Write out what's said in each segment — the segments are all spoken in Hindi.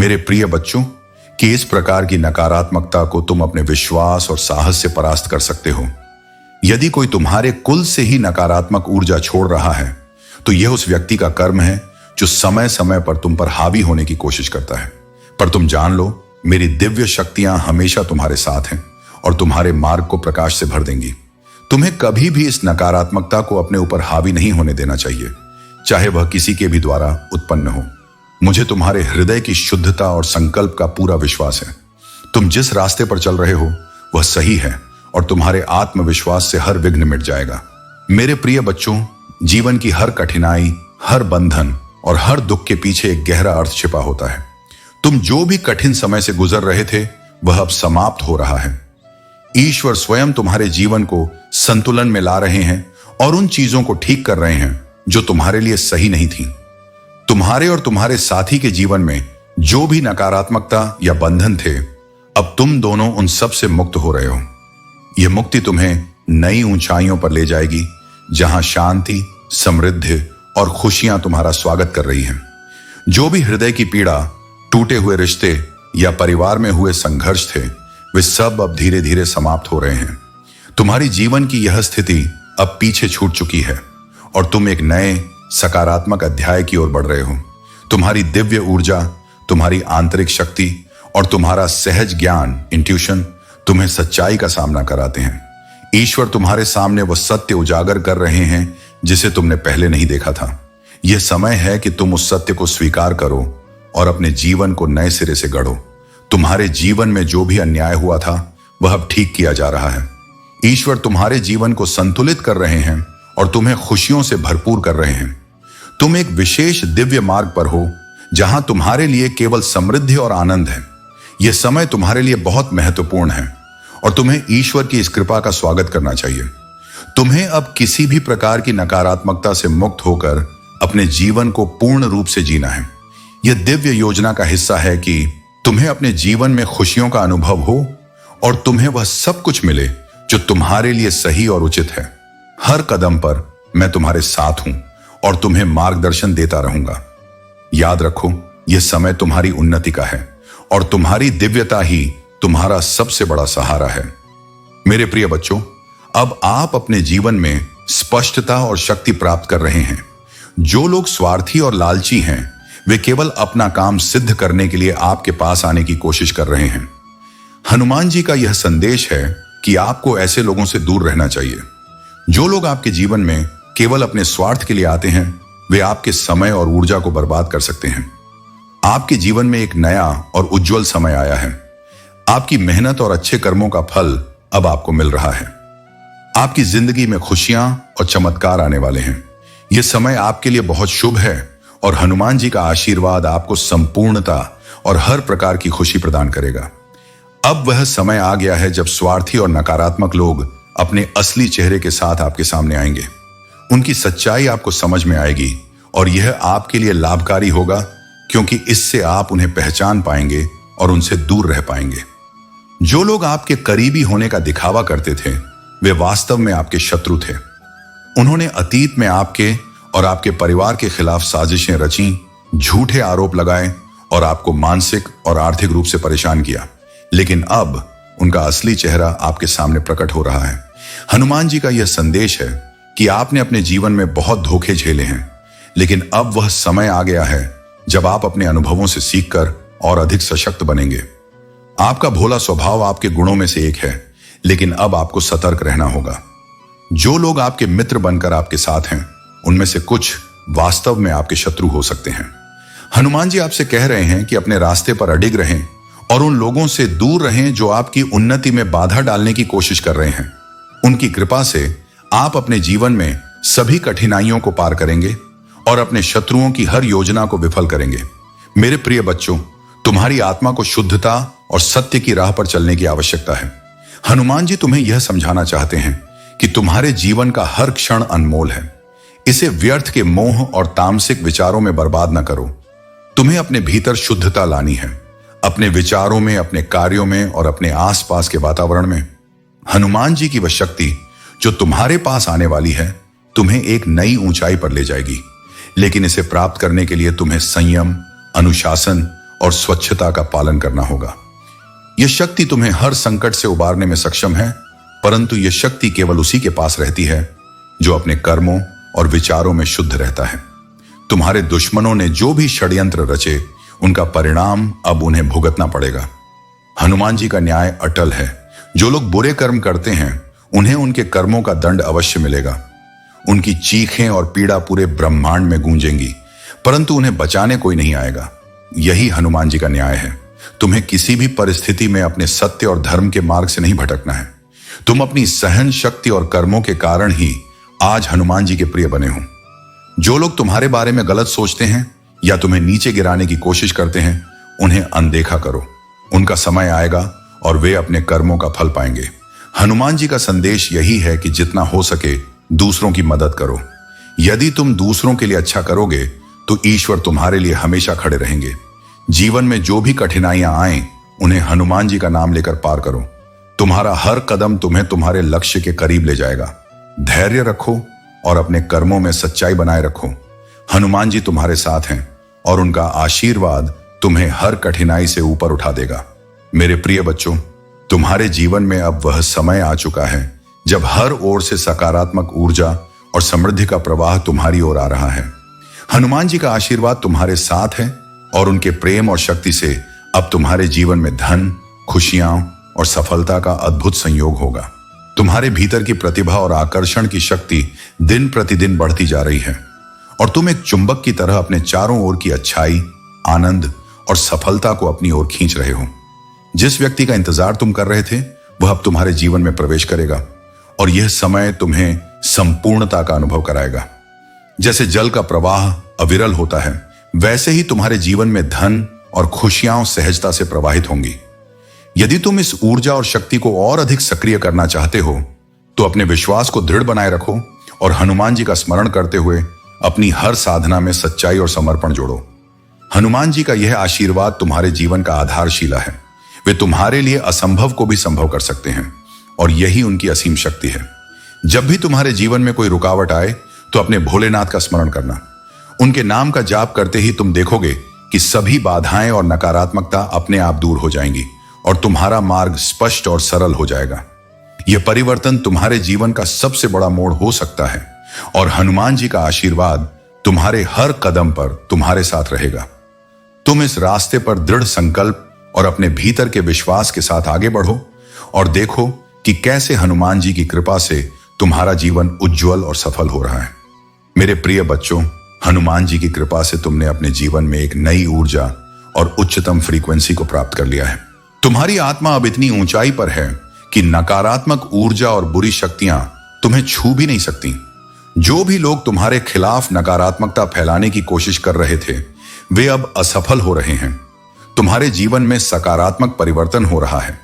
मेरे प्रिय बच्चों, कि इस प्रकार की नकारात्मकता को तुम अपने विश्वास और साहस से परास्त कर सकते हो। यदि कोई तुम्हारे कुल से ही नकारात्मक ऊर्जा छोड़ रहा है, तो यह उस व्यक्ति का कर्म है जो समय समय पर तुम पर हावी होने की कोशिश करता है। पर तुम जान लो, मेरी दिव्य शक्तियां हमेशा तुम्हारे साथ हैं और तुम्हारे मार्ग को प्रकाश से भर देंगी। तुम्हें कभी भी इस नकारात्मकता को अपने ऊपर हावी नहीं होने देना चाहिए, चाहे वह किसी के भी द्वारा उत्पन्न हो। मुझे तुम्हारे हृदय की शुद्धता और संकल्प का पूरा विश्वास है। तुम जिस रास्ते पर चल रहे हो वह सही है और तुम्हारे आत्मविश्वास से हर विघ्न मिट जाएगा। मेरे प्रिय बच्चों, जीवन की हर कठिनाई, हर बंधन और हर दुख के पीछे एक गहरा अर्थ छिपा होता है। तुम जो भी कठिन समय से गुजर रहे थे वह अब समाप्त हो रहा है। ईश्वर स्वयं तुम्हारे जीवन को संतुलन में ला रहे हैं और उन चीजों को ठीक कर रहे हैं जो तुम्हारे लिए सही नहीं थी। तुम्हारे और तुम्हारे साथी के जीवन में जो भी नकारात्मकता या बंधन थे, अब तुम दोनों उन सब से मुक्त हो रहे हो। यह मुक्ति तुम्हें नई ऊंचाइयों पर ले जाएगी, जहां शांति, समृद्धि और खुशियां तुम्हारा स्वागत कर रही हैं। जो भी हृदय की पीड़ा, टूटे हुए रिश्ते या परिवार में हुए संघर्ष थे, वे सब अब धीरे धीरे समाप्त हो रहे हैं। तुम्हारी जीवन की यह स्थिति अब पीछे छूट चुकी है और तुम एक नए सकारात्मक अध्याय की ओर बढ़ रहे हो। तुम्हारी दिव्य ऊर्जा, तुम्हारी आंतरिक शक्ति और तुम्हारा सहज ज्ञान, इंट्यूशन, तुम्हें सच्चाई का सामना कराते हैं। ईश्वर तुम्हारे सामने वह सत्य उजागर कर रहे हैं जिसे तुमने पहले नहीं देखा था। यह समय है कि तुम उस सत्य को स्वीकार करो और अपने जीवन को नए सिरे से गढ़ो। तुम्हारे जीवन में जो भी अन्याय हुआ था वह अब ठीक किया जा रहा है। ईश्वर तुम्हारे जीवन को संतुलित कर रहे हैं और तुम्हें खुशियों से भरपूर कर रहे हैं। तुम एक विशेष दिव्य मार्ग पर हो जहां तुम्हारे लिए केवल समृद्धि और आनंद है। यह समय तुम्हारे लिए बहुत महत्वपूर्ण है और तुम्हें ईश्वर की इस कृपा का स्वागत करना चाहिए। तुम्हें अब किसी भी प्रकार की नकारात्मकता से मुक्त होकर अपने जीवन को पूर्ण रूप से जीना है। यह दिव्य योजना का हिस्सा है कि तुम्हें अपने जीवन में खुशियों का अनुभव हो और तुम्हें वह सब कुछ मिले जो तुम्हारे लिए सही और उचित है। हर कदम पर मैं तुम्हारे साथ हूं और तुम्हें मार्गदर्शन देता रहूंगा। याद रखो, यह समय तुम्हारी उन्नति का है और तुम्हारी दिव्यता ही तुम्हारा सबसे बड़ा सहारा है। मेरे प्रिय बच्चों, अब आप अपने जीवन में स्पष्टता और शक्ति प्राप्त कर रहे हैं। जो लोग स्वार्थी और लालची हैं, वे केवल अपना काम सिद्ध करने के लिए आपके पास आने की कोशिश कर रहे हैं। हनुमान जी का यह संदेश है कि आपको ऐसे लोगों से दूर रहना चाहिए। जो लोग आपके जीवन में केवल अपने स्वार्थ के लिए आते हैं, वे आपके समय और ऊर्जा को बर्बाद कर सकते हैं। आपके जीवन में एक नया और उज्जवल समय आया है। आपकी मेहनत और अच्छे कर्मों का फल अब आपको मिल रहा है। आपकी जिंदगी में खुशियां और चमत्कार आने वाले हैं। यह समय आपके लिए बहुत शुभ है और हनुमान जी का आशीर्वाद आपको संपूर्णता और हर प्रकार की खुशी प्रदान करेगा। अब वह समय आ गया है जब स्वार्थी और नकारात्मक लोग अपने असली चेहरे के साथ आपके सामने आएंगे। उनकी सच्चाई आपको समझ में आएगी और यह आपके लिए लाभकारी होगा, क्योंकि इससे आप उन्हें पहचान पाएंगे और उनसे दूर रह पाएंगे। जो लोग आपके करीबी होने का दिखावा करते थे, वे वास्तव में आपके शत्रु थे। उन्होंने अतीत में आपके और आपके परिवार के खिलाफ साजिशें रची, झूठे आरोप लगाए और आपको मानसिक और आर्थिक रूप से परेशान किया। लेकिन अब उनका असली चेहरा आपके सामने प्रकट हो रहा है। हनुमान जी का यह संदेश है कि आपने अपने जीवन में बहुत धोखे झेले हैं, लेकिन अब वह समय आ गया है जब आप अपने अनुभवों से सीखकर और अधिक सशक्त बनेंगे। आपका भोला स्वभाव आपके गुणों में से एक है, लेकिन अब आपको सतर्क रहना होगा। जो लोग आपके मित्र बनकर आपके साथ हैं, उनमें से कुछ वास्तव में आपके शत्रु हो सकते हैं। हनुमान जी आपसे कह रहे हैं कि अपने रास्ते पर अडिग रहें और उन लोगों से दूर रहें जो आपकी उन्नति में बाधा डालने की कोशिश कर रहे हैं। उनकी कृपा से आप अपने जीवन में सभी कठिनाइयों को पार करेंगे और अपने शत्रुओं की हर योजना को विफल करेंगे। मेरे प्रिय बच्चों, तुम्हारी आत्मा को शुद्धता और सत्य की राह पर चलने की आवश्यकता है। हनुमान जी तुम्हें यह समझाना चाहते हैं कि तुम्हारे जीवन का हर क्षण अनमोल है। इसे व्यर्थ के मोह और तामसिक विचारों में बर्बाद न करो। तुम्हें अपने भीतर शुद्धता लानी है, अपने विचारों में, अपने कार्यों में और अपने आसपास के वातावरण में। हनुमान जी की वह शक्ति जो तुम्हारे पास आने वाली है, तुम्हें एक नई ऊंचाई पर ले जाएगी। लेकिन इसे प्राप्त करने के लिए तुम्हें संयम, अनुशासन और स्वच्छता का पालन करना होगा। यह शक्ति तुम्हें हर संकट से उबारने में सक्षम है, परंतु यह शक्ति केवल उसी के पास रहती है जो अपने कर्मों और विचारों में शुद्ध रहता है। तुम्हारे दुश्मनों ने जो भी षड्यंत्र रचे, उनका परिणाम अब उन्हें भुगतना पड़ेगा। हनुमान जी का न्याय अटल है। जो लोग बुरे कर्म करते हैं, उन्हें उनके कर्मों का दंड अवश्य मिलेगा। उनकी चीखें और पीड़ा पूरे ब्रह्मांड में गूंजेंगी, परंतु उन्हें बचाने कोई नहीं आएगा। यही हनुमान जी का न्याय है। तुम्हें किसी भी परिस्थिति में अपने सत्य और धर्म के मार्ग से नहीं भटकना है। तुम अपनी सहन शक्ति और कर्मों के कारण ही आज हनुमान जी के प्रिय बने हो। जो लोग तुम्हारे बारे में गलत सोचते हैं या तुम्हें नीचे गिराने की कोशिश करते हैं, उन्हें अनदेखा करो। उनका समय आएगा और वे अपने कर्मों का फल पाएंगे। हनुमान जी का संदेश यही है कि जितना हो सके दूसरों की मदद करो। यदि तुम दूसरों के लिए अच्छा करोगे तो ईश्वर तुम्हारे लिए हमेशा खड़े रहेंगे। जीवन में जो भी कठिनाइयां आए, उन्हें हनुमान जी का नाम लेकर पार करो। तुम्हारा हर कदम तुम्हें तुम्हारे लक्ष्य के करीब ले जाएगा। धैर्य रखो और अपने कर्मों में सच्चाई बनाए रखो। हनुमान जी तुम्हारे साथ हैं और उनका आशीर्वाद तुम्हें हर कठिनाई से ऊपर उठा देगा। मेरे प्रिय बच्चों, तुम्हारे जीवन में अब वह समय आ चुका है जब हर ओर से सकारात्मक ऊर्जा और समृद्धि का प्रवाह तुम्हारी ओर आ रहा है। हनुमान जी का आशीर्वाद तुम्हारे साथ है और उनके प्रेम और शक्ति से अब तुम्हारे जीवन में धन, खुशियां और सफलता का अद्भुत संयोग होगा। तुम्हारे भीतर की प्रतिभा और आकर्षण की शक्ति दिन प्रतिदिन बढ़ती जा रही है और तुम एक चुंबक की तरह अपने चारों ओर की अच्छाई, आनंद और सफलता को अपनी ओर खींच रहे हो। जिस व्यक्ति का इंतजार तुम कर रहे थे, वह अब तुम्हारे जीवन में प्रवेश करेगा और यह समय तुम्हें संपूर्णता का अनुभव कराएगा। जैसे जल का प्रवाह अविरल होता है, वैसे ही तुम्हारे जीवन में धन और खुशियां सहजता से प्रवाहित होंगी। यदि तुम इस ऊर्जा और शक्ति को और अधिक सक्रिय करना चाहते हो, तो अपने विश्वास को दृढ़ बनाए रखो और हनुमान जी का स्मरण करते हुए अपनी हर साधना में सच्चाई और समर्पण जोड़ो। हनुमान जी का यह आशीर्वाद तुम्हारे जीवन का आधारशिला है। वे तुम्हारे लिए असंभव को भी संभव कर सकते हैं और यही उनकी असीम शक्ति है। जब भी तुम्हारे जीवन में कोई रुकावट आए, तो अपने भोलेनाथ का स्मरण करना। उनके नाम का जाप करते ही तुम देखोगे कि सभी बाधाएं और नकारात्मकता अपने आप दूर हो जाएंगी और तुम्हारा मार्ग स्पष्ट और सरल हो जाएगा। यह परिवर्तन तुम्हारे जीवन का सबसे बड़ा मोड़ हो सकता है और हनुमान जी का आशीर्वाद तुम्हारे हर कदम पर तुम्हारे साथ रहेगा। तुम इस रास्ते पर दृढ़ संकल्प और अपने भीतर के विश्वास के साथ आगे बढ़ो और देखो कि कैसे हनुमान जी की कृपा से तुम्हारा जीवन उज्जवल और सफल हो रहा है। मेरे प्रिय बच्चों, हनुमान जी की कृपा से तुमने अपने जीवन में एक नई ऊर्जा और उच्चतम फ्रीक्वेंसी को प्राप्त कर लिया है। तुम्हारी आत्मा अब इतनी ऊंचाई पर है कि नकारात्मक ऊर्जा और बुरी शक्तियां तुम्हें छू भी नहीं सकती। जो भी लोग तुम्हारे खिलाफ नकारात्मकता फैलाने की कोशिश कर रहे थे, वे अब असफल हो रहे हैं। तुम्हारे जीवन में सकारात्मक परिवर्तन हो रहा है।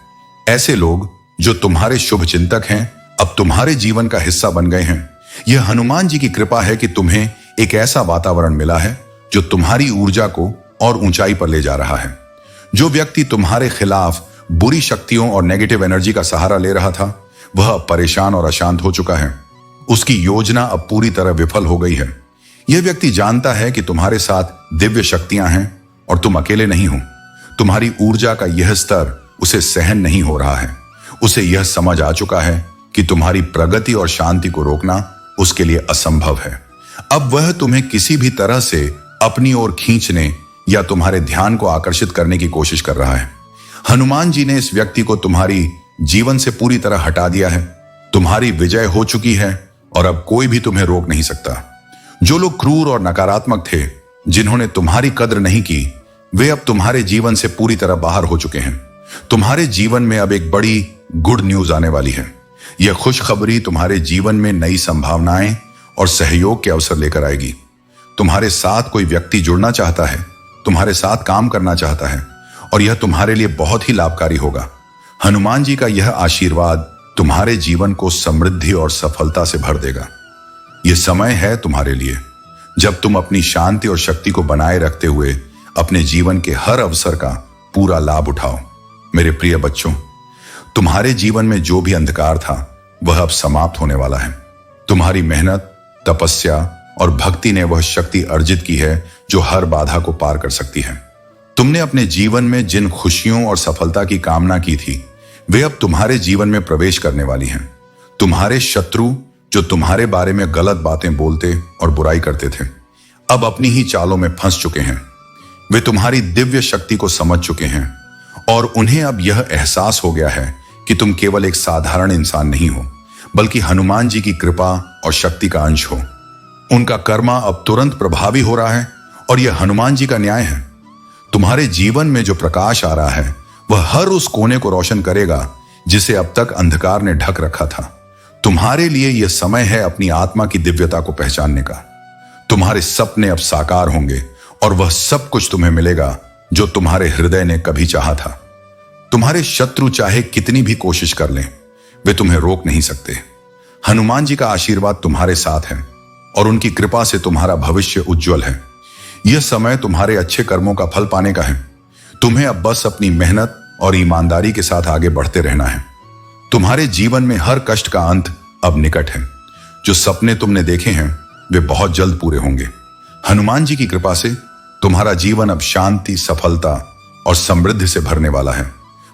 ऐसे लोग जो तुम्हारे शुभ चिंतक हैं, अब तुम्हारे जीवन का हिस्सा बन गए हैं। यह हनुमान जी की कृपा है कि तुम्हें एक ऐसा वातावरण मिला है जो तुम्हारी ऊर्जा को और ऊंचाई पर ले जा रहा है। जो व्यक्ति तुम्हारे खिलाफ बुरी शक्तियों और नेगेटिव एनर्जी का सहारा ले रहा था, वह अब परेशान और अशांत हो चुका है। उसकी योजना अब पूरी तरह विफल हो गई है। यह व्यक्ति जानता है कि तुम्हारे साथ दिव्य शक्तियां हैं और तुम अकेले नहीं हो। तुम्हारी ऊर्जा का यह स्तर उसे सहन नहीं हो रहा है। उसे यह समझ आ चुका है कि तुम्हारी प्रगति और शांति को रोकना उसके लिए असंभव है। अब वह तुम्हें किसी भी तरह से अपनी ओर खींचने या तुम्हारे ध्यान को आकर्षित करने की कोशिश कर रहा है। हनुमान जी ने इस व्यक्ति को तुम्हारी जीवन से पूरी तरह हटा दिया है। तुम्हारी विजय हो चुकी है और अब कोई भी तुम्हें रोक नहीं सकता। जो लोग क्रूर और नकारात्मक थे, जिन्होंने तुम्हारी कद्र नहीं की, वे अब तुम्हारे जीवन से पूरी तरह बाहर हो चुके हैं। तुम्हारे जीवन में अब एक बड़ी गुड न्यूज आने वाली है। यह खुशखबरी तुम्हारे जीवन में नई संभावनाएं और सहयोग के अवसर लेकर आएगी। तुम्हारे साथ कोई व्यक्ति जुड़ना चाहता है, तुम्हारे साथ काम करना चाहता है और यह तुम्हारे लिए बहुत ही लाभकारी होगा। हनुमान जी का यह आशीर्वाद तुम्हारे जीवन को समृद्धि और सफलता से भर देगा। यह समय है तुम्हारे लिए जब तुम अपनी शांति और शक्ति को बनाए रखते हुए अपने जीवन के हर अवसर का पूरा लाभ उठाओ। मेरे प्रिय बच्चों, तुम्हारे जीवन में जो भी अंधकार था, वह अब समाप्त होने वाला है। तुम्हारी मेहनत, तपस्या और भक्ति ने वह शक्ति अर्जित की है जो हर बाधा को पार कर सकती है। तुमने अपने जीवन में जिन खुशियों और सफलता की कामना की थी, वे अब तुम्हारे जीवन में प्रवेश करने वाली हैं। तुम्हारे शत्रु जो तुम्हारे बारे में गलत बातें बोलते और बुराई करते थे, अब अपनी ही चालों में फंस चुके हैं। वे तुम्हारी दिव्य शक्ति को समझ चुके हैं और उन्हें अब यह एहसास हो गया है कि तुम केवल एक साधारण इंसान नहीं हो, बल्कि हनुमान जी की कृपा और शक्ति का अंश हो। उनका कर्मा अब तुरंत प्रभावी हो रहा है और यह हनुमान जी का न्याय है। तुम्हारे जीवन में जो प्रकाश आ रहा है वह हर उस कोने को रोशन करेगा जिसे अब तक अंधकार ने ढक रखा था। तुम्हारे लिए यह समय है अपनी आत्मा की दिव्यता को पहचानने का। तुम्हारे सपने अब साकार होंगे और वह सब कुछ तुम्हें मिलेगा जो तुम्हारे हृदय ने कभी चाहा था। तुम्हारे शत्रु चाहे कितनी भी कोशिश कर लें, वे तुम्हें रोक नहीं सकते। हनुमान जी का आशीर्वाद तुम्हारे साथ है और उनकी कृपा से तुम्हारा भविष्य उज्जवल है। यह समय तुम्हारे अच्छे कर्मों का फल पाने का है। तुम्हें अब बस अपनी मेहनत और ईमानदारी के साथ आगे बढ़ते रहना है। तुम्हारे जीवन में हर कष्ट का अंत अब निकट है। जो सपने तुमने देखे हैं वे बहुत जल्द पूरे होंगे। हनुमान जी की कृपा से तुम्हारा जीवन अब शांति, सफलता और समृद्धि से भरने वाला है।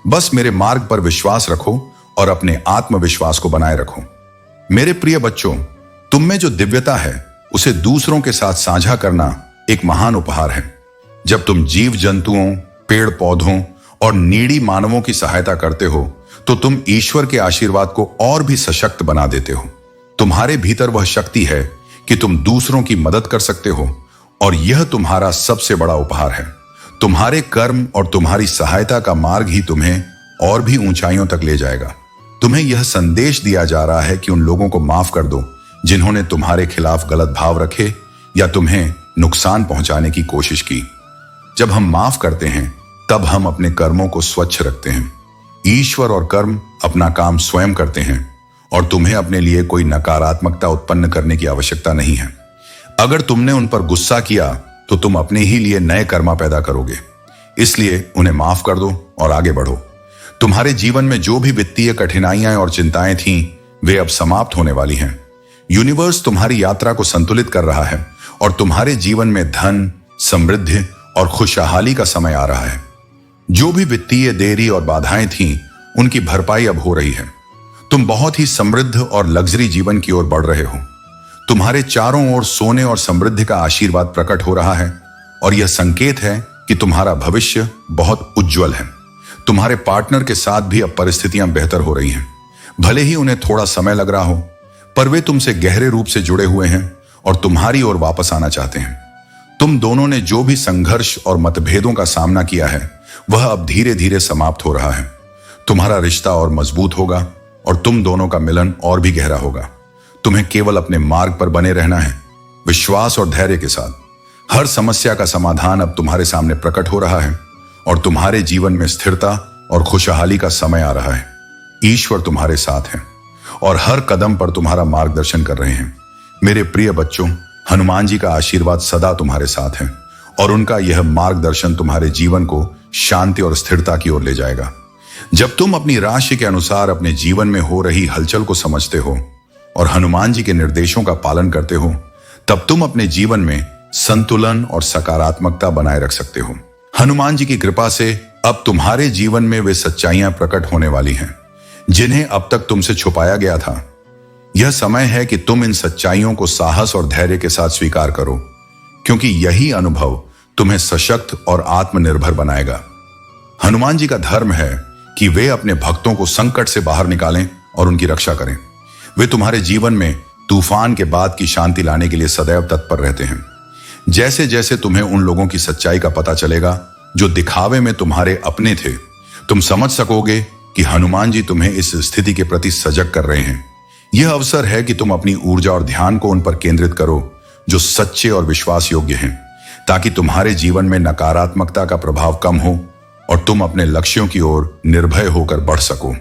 बस मेरे मार्ग पर विश्वास रखो और अपने आत्मविश्वास को बनाए रखो। मेरे प्रिय बच्चों, तुम में जो दिव्यता है उसे दूसरों के साथ साझा करना एक महान उपहार है। जब तुम जीव जंतुओं, पेड़ पौधों और नीडी मानवों की सहायता करते हो तो तुम ईश्वर के आशीर्वाद को और भी सशक्त बना देते हो। तुम्हारे भीतर वह शक्ति है कि तुम दूसरों की मदद कर सकते हो और यह तुम्हारा सबसे बड़ा उपहार है। तुम्हारे कर्म और तुम्हारी सहायता का मार्ग ही तुम्हें और भी ऊंचाइयों तक ले जाएगा। तुम्हें यह संदेश दिया जा रहा है कि उन लोगों को माफ कर दो जिन्होंने तुम्हारे खिलाफ गलत भाव रखे या तुम्हें नुकसान पहुंचाने की कोशिश की। जब हम माफ करते हैं तब हम अपने कर्मों को स्वच्छ रखते हैं। ईश्वर और कर्म अपना काम स्वयं करते हैं और तुम्हें अपने लिए कोई नकारात्मकता उत्पन्न करने की आवश्यकता नहीं है। अगर तुमने उन पर गुस्सा किया तो तुम अपने ही लिए नए कर्मा पैदा करोगे। इसलिए उन्हें माफ कर दो और आगे बढ़ो। तुम्हारे जीवन में जो भी वित्तीय कठिनाइयां और चिंताएं थीं, वे अब समाप्त होने वाली हैं। यूनिवर्स तुम्हारी यात्रा को संतुलित कर रहा है और तुम्हारे जीवन में धन, समृद्धि और खुशहाली का समय आ रहा है। जो भी वित्तीय देरी और बाधाएं थीं, उनकी भरपाई अब हो रही है। तुम बहुत ही समृद्ध और लग्जरी जीवन की ओर बढ़ रहे हो। तुम्हारे चारों ओर सोने और समृद्धि का आशीर्वाद प्रकट हो रहा है और यह संकेत है कि तुम्हारा भविष्य बहुत उज्जवल है। तुम्हारे पार्टनर के साथ भी अब परिस्थितियां बेहतर हो रही हैं। भले ही उन्हें थोड़ा समय लग रहा हो, पर वे तुमसे गहरे रूप से जुड़े हुए हैं और तुम्हारी ओर वापस आना चाहते हैं। तुम दोनों ने जो भी संघर्ष और मतभेदों का सामना किया है वह अब धीरे धीरे समाप्त हो रहा है। तुम्हारा रिश्ता और मजबूत होगा और तुम दोनों का मिलन और भी गहरा होगा। तुम्हें केवल अपने मार्ग पर बने रहना है, विश्वास और धैर्य के साथ। हर समस्या का समाधान अब तुम्हारे सामने प्रकट हो रहा है और तुम्हारे जीवन में स्थिरता और खुशहाली का समय आ रहा है। ईश्वर तुम्हारे साथ है और हर कदम पर तुम्हारा मार्गदर्शन कर रहे हैं। मेरे प्रिय बच्चों, हनुमान जी का आशीर्वाद सदा तुम्हारे साथ है और उनका यह मार्गदर्शन तुम्हारे जीवन को शांति और स्थिरता की ओर ले जाएगा। जब तुम अपनी राशि के अनुसार अपने जीवन में हो रही हलचल को समझते हो और हनुमान जी के निर्देशों का पालन करते हो, तब तुम अपने जीवन में संतुलन और सकारात्मकता बनाए रख सकते हो। हनुमान जी की कृपा से अब तुम्हारे जीवन में वे सच्चाइयां प्रकट होने वाली हैं जिन्हें अब तक तुमसे छुपाया गया था। यह समय है कि तुम इन सच्चाइयों को साहस और धैर्य के साथ स्वीकार करो, क्योंकि यही अनुभव तुम्हें सशक्त और आत्मनिर्भर बनाएगा। हनुमान जी का धर्म है कि वे अपने भक्तों को संकट से बाहर निकालें और उनकी रक्षा करें। वे तुम्हारे जीवन में तूफान के बाद की शांति लाने के लिए सदैव तत्पर रहते हैं। जैसे जैसे तुम्हें उन लोगों की सच्चाई का पता चलेगा जो दिखावे में तुम्हारे अपने थे, तुम समझ सकोगे कि हनुमान जी तुम्हें इस स्थिति के प्रति सजग कर रहे हैं। यह अवसर है कि तुम अपनी ऊर्जा और ध्यान को उन पर केंद्रित करो जो सच्चे और विश्वास योग्य हैं, ताकि तुम्हारे जीवन में नकारात्मकता का प्रभाव कम हो और तुम अपने लक्ष्यों की ओर निर्भय होकर बढ़ सको।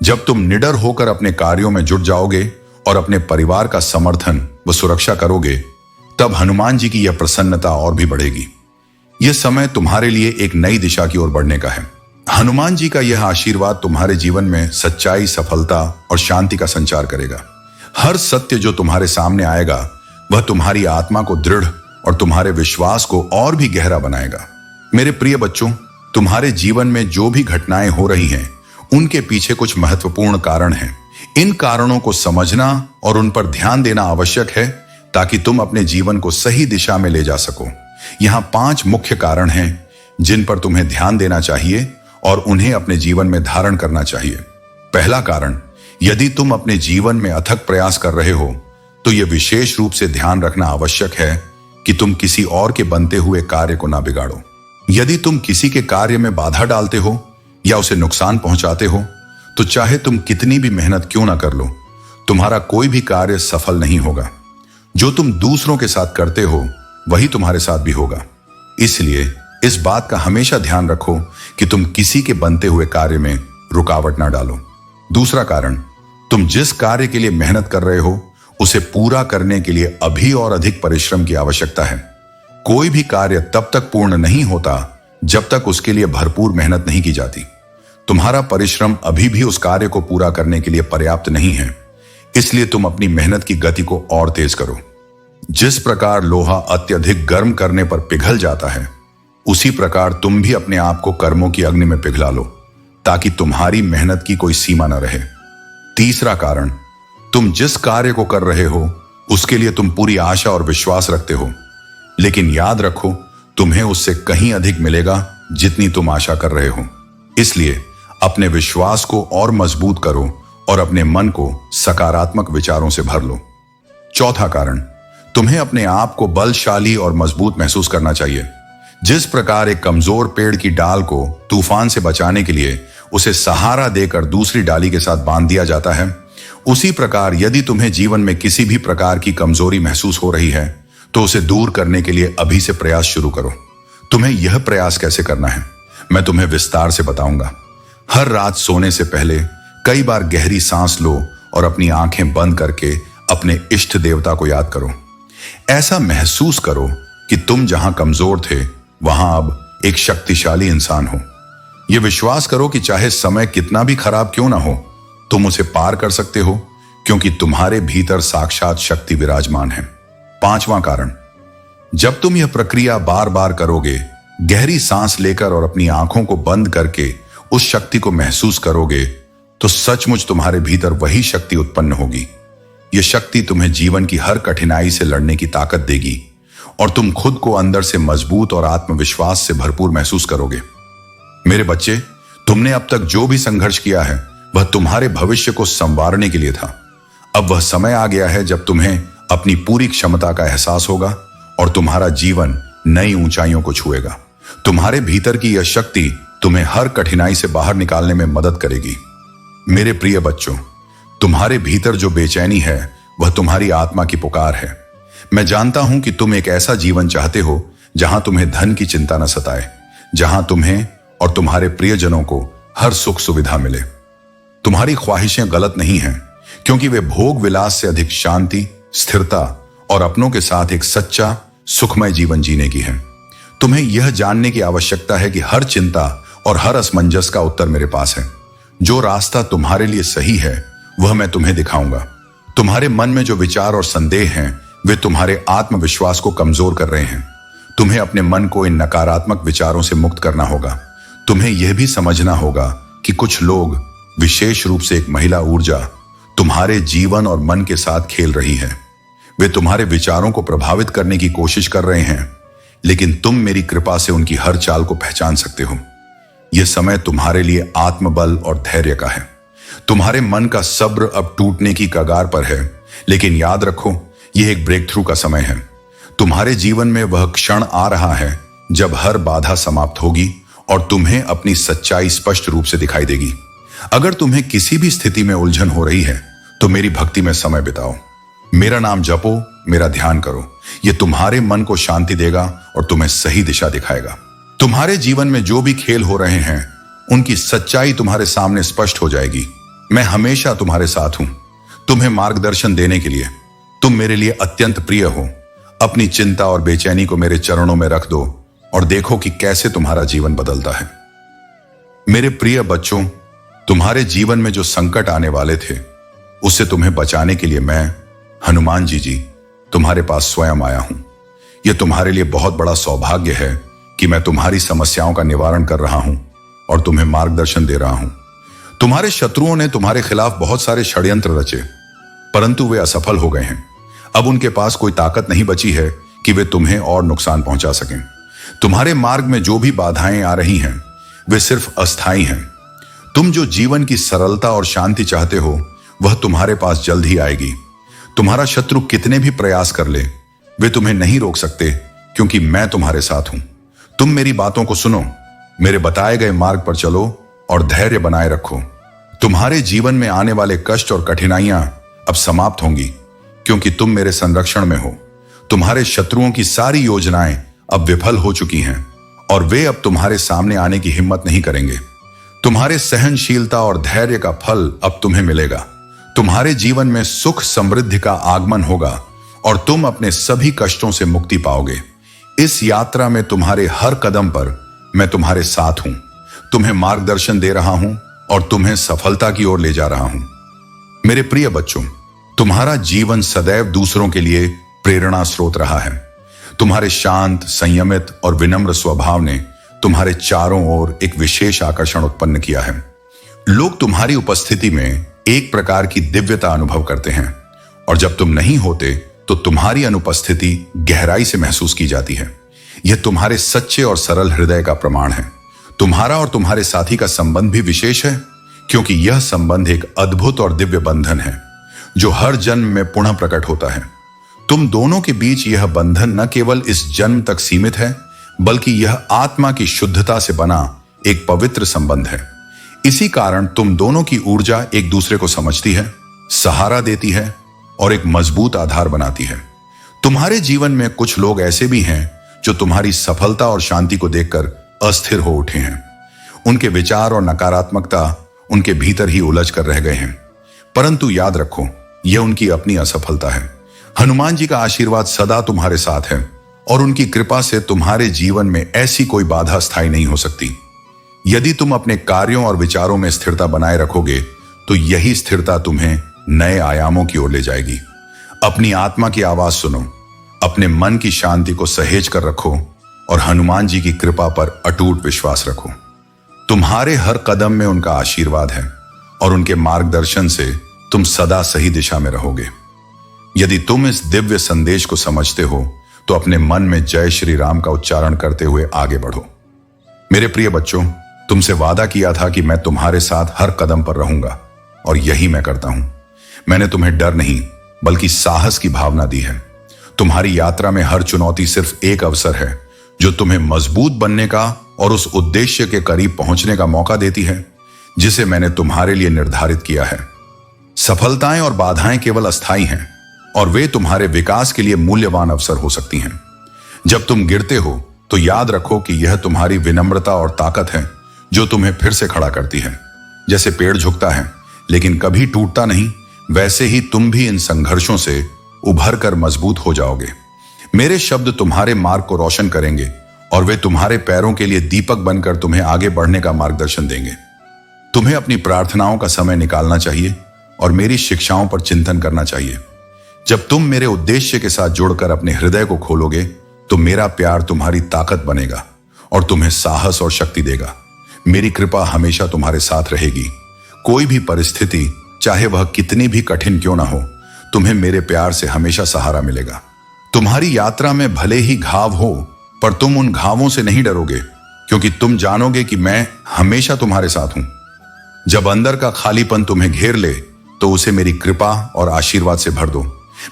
जब तुम निडर होकर अपने कार्यों में जुट जाओगे और अपने परिवार का समर्थन व सुरक्षा करोगे, तब हनुमान जी की यह प्रसन्नता और भी बढ़ेगी। यह समय तुम्हारे लिए एक नई दिशा की ओर बढ़ने का है। हनुमान जी का यह आशीर्वाद तुम्हारे जीवन में सच्चाई, सफलता और शांति का संचार करेगा। हर सत्य जो तुम्हारे सामने आएगा वह तुम्हारी आत्मा को दृढ़ और तुम्हारे विश्वास को और भी गहरा बनाएगा। मेरे प्रिय बच्चों, तुम्हारे जीवन में जो भी घटनाएं हो रही हैं, उनके पीछे कुछ महत्वपूर्ण कारण हैं। इन कारणों को समझना और उन पर ध्यान देना आवश्यक है ताकि तुम अपने जीवन को सही दिशा में ले जा सको। यहाँ 5 मुख्य कारण हैं जिन पर तुम्हें ध्यान देना चाहिए और उन्हें अपने जीवन में धारण करना चाहिए। पहला कारण, यदि तुम अपने जीवन में अथक प्रयास कर रहे हो तो यह विशेष रूप से ध्यान रखना आवश्यक है कि तुम किसी और के बनते हुए कार्य को ना बिगाड़ो। यदि तुम किसी के कार्य में बाधा डालते हो या उसे नुकसान पहुंचाते हो तो चाहे तुम कितनी भी मेहनत क्यों ना कर लो, तुम्हारा कोई भी कार्य सफल नहीं होगा। जो तुम दूसरों के साथ करते हो वही तुम्हारे साथ भी होगा। इसलिए इस बात का हमेशा ध्यान रखो कि तुम किसी के बनते हुए कार्य में रुकावट ना डालो। दूसरा कारण, तुम जिस कार्य के लिए मेहनत कर रहे हो उसे पूरा करने के लिए अभी और अधिक परिश्रम की आवश्यकता है। कोई भी कार्य तब तक पूर्ण नहीं होता जब तक उसके लिए भरपूर मेहनत नहीं की जाती। तुम्हारा परिश्रम अभी भी उस कार्य को पूरा करने के लिए पर्याप्त नहीं है, इसलिए तुम अपनी मेहनत की गति को और तेज करो। जिस प्रकार लोहा अत्यधिक गर्म करने पर पिघल जाता है, उसी प्रकार तुम भी अपने आप को कर्मों की अग्नि में पिघला लो ताकि तुम्हारी मेहनत की कोई सीमा न रहे। तीसरा कारण, तुम जिस कार्य को कर रहे हो उसके लिए तुम पूरी आशा और विश्वास रखते हो, लेकिन याद रखो तुम्हें उससे कहीं अधिक मिलेगा जितनी तुम आशा कर रहे हो। इसलिए अपने विश्वास को और मजबूत करो और अपने मन को सकारात्मक विचारों से भर लो। चौथा कारण, तुम्हें अपने आप को बलशाली और मजबूत महसूस करना चाहिए। जिस प्रकार एक कमजोर पेड़ की डाल को तूफान से बचाने के लिए उसे सहारा देकर दूसरी डाली के साथ बांध दिया जाता है, उसी प्रकार यदि तुम्हें जीवन में किसी भी प्रकार की कमजोरी महसूस हो रही है तो उसे दूर करने के लिए अभी से प्रयास शुरू करो। तुम्हें यह प्रयास कैसे करना है मैं तुम्हें विस्तार से बताऊंगा। हर रात सोने से पहले कई बार गहरी सांस लो और अपनी आंखें बंद करके अपने इष्ट देवता को याद करो। ऐसा महसूस करो कि तुम जहां कमजोर थे वहां अब एक शक्तिशाली इंसान हो। यह विश्वास करो कि चाहे समय कितना भी खराब क्यों ना हो, तुम उसे पार कर सकते हो क्योंकि तुम्हारे भीतर साक्षात शक्ति विराजमान है। पांचवां कारण, जब तुम यह प्रक्रिया बार बार करोगे, गहरी सांस लेकर और अपनी आंखों को बंद करके उस शक्ति को महसूस करोगे, तो सचमुच तुम्हारे भीतर वही शक्ति उत्पन्न होगी। यह शक्ति तुम्हें जीवन की हर कठिनाई से लड़ने की ताकत देगी और तुम खुद को अंदर से मजबूत और आत्मविश्वास से भरपूर महसूस करोगे। मेरे बच्चे, तुमने अब तक जो भी संघर्ष किया है वह तुम्हारे भविष्य को संवारने के लिए था। अब वह समय आ गया है जब तुम्हें अपनी पूरी क्षमता का एहसास होगा और तुम्हारा जीवन नई ऊंचाइयों को छुएगा। तुम्हारे भीतर की यह शक्ति तुम्हें हर कठिनाई से बाहर निकालने में मदद करेगी। मेरे प्रिय बच्चों, तुम्हारे भीतर जो बेचैनी है वह तुम्हारी आत्मा की पुकार है। मैं जानता हूं कि तुम एक ऐसा जीवन चाहते हो जहां तुम्हें धन की चिंता न सताए, जहां तुम्हें और तुम्हारे प्रियजनों को हर सुख सुविधा मिले। तुम्हारी ख्वाहिशें गलत नहीं हैं, क्योंकि वे भोग विलास से अधिक शांति, स्थिरता और अपनों के साथ एक सच्चा सुखमय जीवन जीने की हैं। तुम्हें यह जानने की आवश्यकता है कि हर चिंता और हर असमंजस का उत्तर मेरे पास है। जो रास्ता तुम्हारे लिए सही है वह मैं तुम्हें दिखाऊंगा। तुम्हारे मन में जो विचार और संदेह हैं वे तुम्हारे आत्मविश्वास को कमजोर कर रहे हैं। तुम्हें अपने मन को इन नकारात्मक विचारों से मुक्त करना होगा। तुम्हें यह भी समझना होगा कि कुछ लोग, विशेष रूप से एक महिला ऊर्जा, तुम्हारे जीवन और मन के साथ खेल रही है। वे तुम्हारे विचारों को प्रभावित करने की कोशिश कर रहे हैं, लेकिन तुम मेरी कृपा से उनकी हर चाल को पहचान सकते हो। यह समय तुम्हारे लिए आत्मबल और धैर्य का है। तुम्हारे मन का सब्र अब टूटने की कगार पर है, लेकिन याद रखो यह एक ब्रेक थ्रू का समय है। तुम्हारे जीवन में वह क्षण आ रहा है जब हर बाधा समाप्त होगी और तुम्हें अपनी सच्चाई स्पष्ट रूप से दिखाई देगी। अगर तुम्हें किसी भी स्थिति में उलझन हो रही है तो मेरी भक्ति में समय बिताओ, मेरा नाम जपो, मेरा ध्यान करो। यह तुम्हारे मन को शांति देगा और तुम्हें सही दिशा दिखाएगा। तुम्हारे जीवन में जो भी खेल हो रहे हैं उनकी सच्चाई तुम्हारे सामने स्पष्ट हो जाएगी। मैं हमेशा तुम्हारे साथ हूं, तुम्हें मार्गदर्शन देने के लिए। तुम मेरे लिए अत्यंत प्रिय हो। अपनी चिंता और बेचैनी को मेरे चरणों में रख दो और देखो कि कैसे तुम्हारा जीवन बदलता है। मेरे प्रिय बच्चों, तुम्हारे जीवन में जो संकट आने वाले थे उससे तुम्हें बचाने के लिए मैं, हनुमान जी तुम्हारे पास स्वयं आया हूं। यह तुम्हारे लिए बहुत बड़ा सौभाग्य है कि मैं तुम्हारी समस्याओं का निवारण कर रहा हूं और तुम्हें मार्गदर्शन दे रहा हूं। तुम्हारे शत्रुओं ने तुम्हारे खिलाफ बहुत सारे षड्यंत्र रचे, परंतु वे असफल हो गए हैं। अब उनके पास कोई ताकत नहीं बची है कि वे तुम्हें और नुकसान पहुंचा सकें। तुम्हारे मार्ग में जो भी बाधाएं आ रही हैं, वे सिर्फ अस्थायी हैं। तुम जो जीवन की सरलता और शांति चाहते हो, वह तुम्हारे पास जल्द ही आएगी। तुम्हारा शत्रु कितने भी प्रयास कर ले, वे तुम्हें नहीं रोक सकते, क्योंकि मैं तुम्हारे साथ हूं। तुम मेरी बातों को सुनो, मेरे बताए गए मार्ग पर चलो और धैर्य बनाए रखो। तुम्हारे जीवन में आने वाले कष्ट और कठिनाइयां अब समाप्त होंगी, क्योंकि तुम मेरे संरक्षण में हो। तुम्हारे शत्रुओं की सारी योजनाएं अब विफल हो चुकी हैं और वे अब तुम्हारे सामने आने की हिम्मत नहीं करेंगे। तुम्हारे सहनशीलता और धैर्य का फल अब तुम्हें मिलेगा। तुम्हारे जीवन में सुख समृद्धि का आगमन होगा और तुम अपने सभी कष्टों से मुक्ति पाओगे। इस यात्रा में तुम्हारे हर कदम पर मैं तुम्हारे साथ हूं, तुम्हें मार्गदर्शन दे रहा हूं और तुम्हें सफलता की ओर ले जा रहा हूं। मेरे प्रिय बच्चों, तुम्हारा जीवन सदैव दूसरों के लिए प्रेरणा स्रोत रहा है। तुम्हारे शांत, संयमित और विनम्र स्वभाव ने तुम्हारे चारों ओर एक विशेष आकर्षण उत्पन्न किया है। लोग तुम्हारी उपस्थिति में एक प्रकार की दिव्यता अनुभव करते हैं और जब तुम नहीं होते तो तुम्हारी अनुपस्थिति गहराई से महसूस की जाती है। यह तुम्हारे सच्चे और सरल हृदय का प्रमाण है। तुम्हारा और तुम्हारे साथी का संबंध भी विशेष है, क्योंकि यह संबंध एक अद्भुत और दिव्य बंधन है जो हर जन्म में पुनः प्रकट होता है। तुम दोनों के बीच यह बंधन न केवल इस जन्म तक सीमित है, बल्कि यह आत्मा की शुद्धता से बना एक पवित्र संबंध है। इसी कारण तुम दोनों की ऊर्जा एक दूसरे को समझती है, सहारा देती है और एक मजबूत आधार बनाती है। तुम्हारे जीवन में कुछ लोग ऐसे भी हैं जो तुम्हारी सफलता और शांति को देखकर अस्थिर हो उठे हैं। उनके विचार और नकारात्मकता उनके भीतर ही उलझ कर रह गए हैं, परंतु याद रखो, यह उनकी अपनी असफलता है। हनुमान जी का आशीर्वाद सदा तुम्हारे साथ है और उनकी कृपा से तुम्हारे जीवन में ऐसी कोई बाधा स्थायी नहीं हो सकती। यदि तुम अपने कार्यों और विचारों में स्थिरता बनाए रखोगे तो यही स्थिरता तुम्हें नए आयामों की ओर ले जाएगी। अपनी आत्मा की आवाज सुनो, अपने मन की शांति को सहेज कर रखो और हनुमान जी की कृपा पर अटूट विश्वास रखो। तुम्हारे हर कदम में उनका आशीर्वाद है और उनके मार्गदर्शन से तुम सदा सही दिशा में रहोगे। यदि तुम इस दिव्य संदेश को समझते हो तो अपने मन में जय श्री राम का उच्चारण करते हुए आगे बढ़ो। मेरे प्रिय बच्चों, तुमसे वादा किया था कि मैं तुम्हारे साथ हर कदम पर रहूंगा और यही मैं करता हूं। मैंने तुम्हें डर नहीं बल्कि साहस की भावना दी है। तुम्हारी यात्रा में हर चुनौती सिर्फ एक अवसर है जो तुम्हें मजबूत बनने का और उस उद्देश्य के करीब पहुंचने का मौका देती है जिसे मैंने तुम्हारे लिए निर्धारित किया है। सफलताएं और बाधाएं केवल अस्थायी हैं और वे तुम्हारे विकास के लिए मूल्यवान अवसर हो सकती हैं। जब तुम गिरते हो तो याद रखो कि यह तुम्हारी विनम्रता और ताकत है जो तुम्हें फिर से खड़ा करती है। जैसे पेड़ झुकता है लेकिन कभी टूटता नहीं, वैसे ही तुम भी इन संघर्षों से उभर कर मजबूत हो जाओगे। मेरे शब्द तुम्हारे मार्ग को रोशन करेंगे और वे तुम्हारे पैरों के लिए दीपक बनकर तुम्हें आगे बढ़ने का मार्गदर्शन देंगे। तुम्हें अपनी प्रार्थनाओं का समय निकालना चाहिए और मेरी शिक्षाओं पर चिंतन करना चाहिए। जब तुम मेरे उद्देश्य के साथ जुड़कर अपने हृदय को खोलोगे तो मेरा प्यार तुम्हारी ताकत बनेगा और तुम्हें साहस और शक्ति देगा। मेरी कृपा हमेशा तुम्हारे साथ रहेगी। कोई भी परिस्थिति, चाहे वह कितनी भी कठिन क्यों ना हो, तुम्हें मेरे प्यार से हमेशा सहारा मिलेगा। तुम्हारी यात्रा में भले ही घाव हो, पर तुम उन घावों से नहीं डरोगे, क्योंकि तुम जानोगे कि मैं हमेशा तुम्हारे साथ हूं। जब अंदर का खालीपन तुम्हें घेर ले तो उसे मेरी कृपा और आशीर्वाद से भर दो।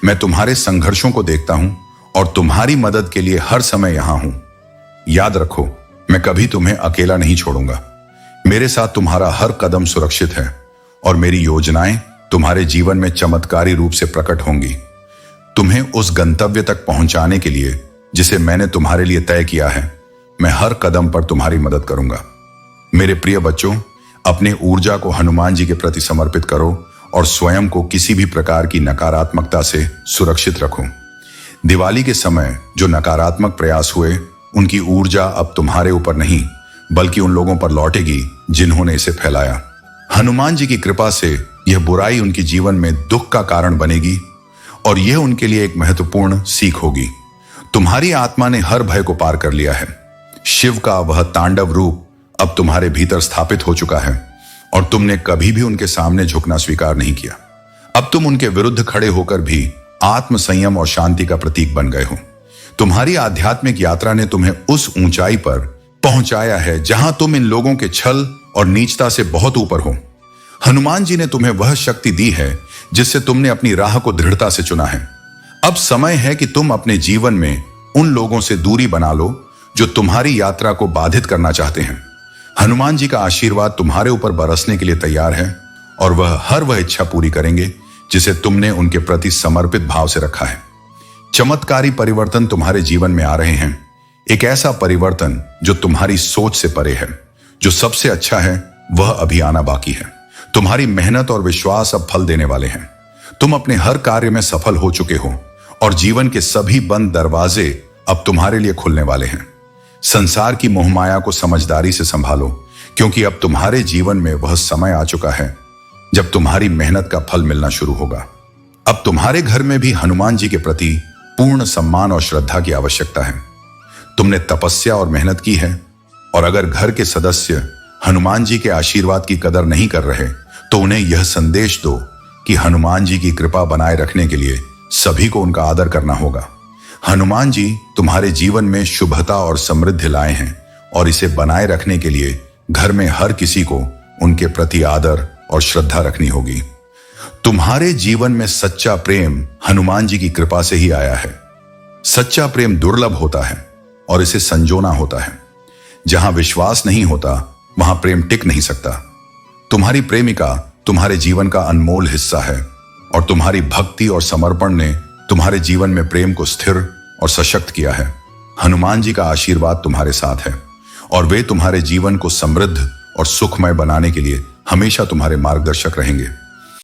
मैं तुम्हारे संघर्षों को देखता हूं और तुम्हारी मदद के लिए हर समय यहां हूं। याद रखो, मैं कभी तुम्हें अकेला नहीं छोड़ूंगा। मेरे साथ तुम्हारा हर कदम सुरक्षित है और मेरी योजनाएं तुम्हारे जीवन में चमत्कारी रूप से प्रकट होंगी। तुम्हें उस गंतव्य तक पहुंचाने के लिए जिसे मैंने तुम्हारे लिए तय किया है, मैं हर कदम पर तुम्हारी मदद करूंगा। मेरे प्रिय बच्चों, अपने ऊर्जा को हनुमान जी के प्रति समर्पित करो और स्वयं को किसी भी प्रकार की नकारात्मकता से सुरक्षित रखो। दिवाली के समय जो नकारात्मक प्रयास हुए, उनकी ऊर्जा अब तुम्हारे ऊपर नहीं बल्कि उन लोगों पर लौटेगी जिन्होंने इसे फैलाया। हनुमान जी की कृपा से यह बुराई उनके जीवन में दुख का कारण बनेगी और यह उनके लिए एक महत्वपूर्ण सीख होगी। तुम्हारी आत्मा ने हर भय को पार कर लिया है। शिव का वह तांडव रूप अब तुम्हारे भीतर स्थापित हो चुका है और तुमने कभी भी उनके सामने झुकना स्वीकार नहीं किया। अब तुम उनके विरुद्ध खड़े होकर भी आत्म संयम और शांति का प्रतीक बन गए हो। तुम्हारी आध्यात्मिक यात्रा ने तुम्हें उस ऊंचाई पर पहुंचाया है जहां तुम इन लोगों के छल और नीचता से बहुत ऊपर हो। हनुमान जी ने तुम्हें वह शक्ति दी है जिससे तुमने अपनी राह को दृढ़ता से चुना है। अब समय है कि तुम अपने जीवन में उन लोगों से दूरी बना लो जो तुम्हारी यात्रा को बाधित करना चाहते हैं। हनुमान जी का आशीर्वाद तुम्हारे ऊपर बरसने के लिए तैयार है और वह वह इच्छा पूरी करेंगे जिसे तुमने उनके प्रति समर्पित भाव से रखा है। चमत्कारी परिवर्तन तुम्हारे जीवन में आ रहे हैं, एक ऐसा परिवर्तन जो तुम्हारी सोच से परे है। जो सबसे अच्छा है वह अभी आना बाकी है। तुम्हारी मेहनत और विश्वास अब फल देने वाले हैं। तुम अपने हर कार्य में सफल हो चुके हो और जीवन के सभी बंद दरवाजे अब तुम्हारे लिए खुलने वाले हैं। संसार की मोहमाया को समझदारी से संभालो, क्योंकि अब तुम्हारे जीवन में वह समय आ चुका है जब तुम्हारी मेहनत का फल मिलना शुरू होगा। अब तुम्हारे घर में भी हनुमान जी के प्रति पूर्ण सम्मान और श्रद्धा की आवश्यकता है। तुमने तपस्या और मेहनत की है, और अगर घर के सदस्य हनुमान जी के आशीर्वाद की कदर नहीं कर रहे तो उन्हें यह संदेश दो कि हनुमान जी की कृपा बनाए रखने के लिए सभी को उनका आदर करना होगा। हनुमान जी तुम्हारे जीवन में शुभता और समृद्धि लाए हैं और इसे बनाए रखने के लिए घर में हर किसी को उनके प्रति आदर और श्रद्धा रखनी होगी। तुम्हारे जीवन में सच्चा प्रेम हनुमान जी की कृपा से ही आया है। सच्चा प्रेम दुर्लभ होता है और इसे संजोना होता है। जहां विश्वास नहीं होता वहां प्रेम टिक नहीं सकता। तुम्हारी प्रेमिका तुम्हारे जीवन का अनमोल हिस्सा है और तुम्हारी भक्ति और समर्पण ने तुम्हारे जीवन में प्रेम को स्थिर और सशक्त किया है। हनुमान जी का आशीर्वाद तुम्हारे साथ है और वे तुम्हारे जीवन को समृद्ध और सुखमय बनाने के लिए हमेशा तुम्हारे मार्गदर्शक रहेंगे।